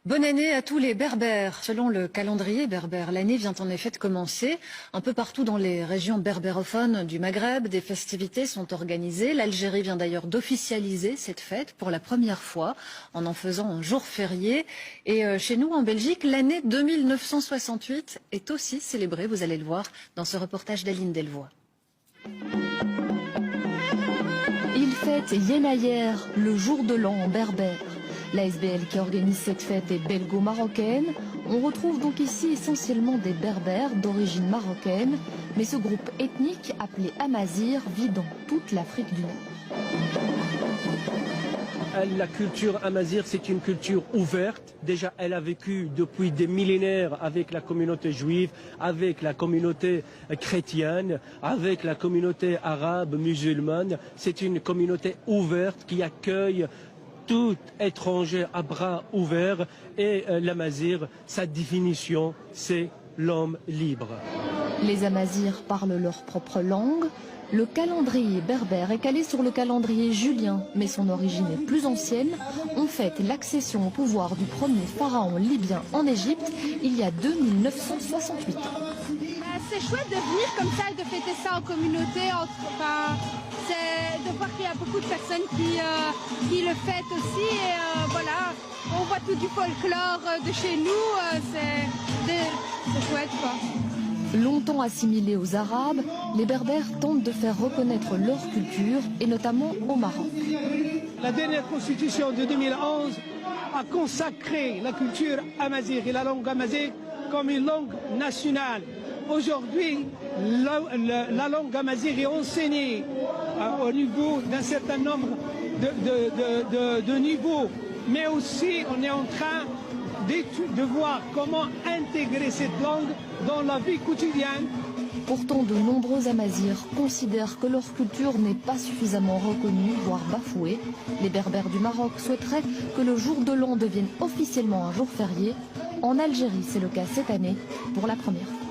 Bonne année à tous les berbères. Selon le calendrier berbère, l'année vient en effet de commencer. Un peu partout dans les régions berbérophones du Maghreb, des festivités sont organisées. L'Algérie vient d'ailleurs d'officialiser cette fête pour la première fois en faisant un jour férié. Et chez nous, en Belgique, l'année 2968 est aussi célébrée, vous allez le voir dans ce reportage d'Aline Delvoye. Il fête Yenayer, le jour de l'an en berbère. La SBL qui organise cette fête est belgo-marocaine. On retrouve donc ici essentiellement des berbères d'origine marocaine. Mais ce groupe ethnique appelé Amazigh vit dans toute l'Afrique du Nord. La culture amazigh, c'est une culture ouverte. Déjà, elle a vécu depuis des millénaires avec la communauté juive, avec la communauté chrétienne, avec la communauté arabe, musulmane. C'est une communauté ouverte qui accueille tout étranger à bras ouverts. Et l'amazigh, sa définition, c'est l'homme libre. Les Amazighs parlent leur propre langue. Le calendrier berbère est calé sur le calendrier julien, mais son origine est plus ancienne. On fête l'accession au pouvoir du premier pharaon libyen en Égypte il y a 2968 ans. C'est chouette de venir comme ça et de fêter ça en communauté. C'est de voir qu'il y a beaucoup de personnes qui le fêtent aussi. Et voilà, on voit tout du folklore de chez nous. C'est chouette quoi. Longtemps assimilés aux Arabes, les Berbères tentent de faire reconnaître leur culture, et notamment au Maroc. La dernière constitution de 2011 a consacré la culture amazigh et la langue amazigh comme une langue nationale. Aujourd'hui, la langue amazigh est enseignée au niveau d'un certain nombre de niveaux, mais aussi on est en train de voir comment intégrer cette langue dans la vie quotidienne. Pourtant, de nombreux Amazighs considèrent que leur culture n'est pas suffisamment reconnue, voire bafouée. Les Berbères du Maroc souhaiteraient que le jour de l'an devienne officiellement un jour férié. En Algérie, c'est le cas cette année pour la première fois.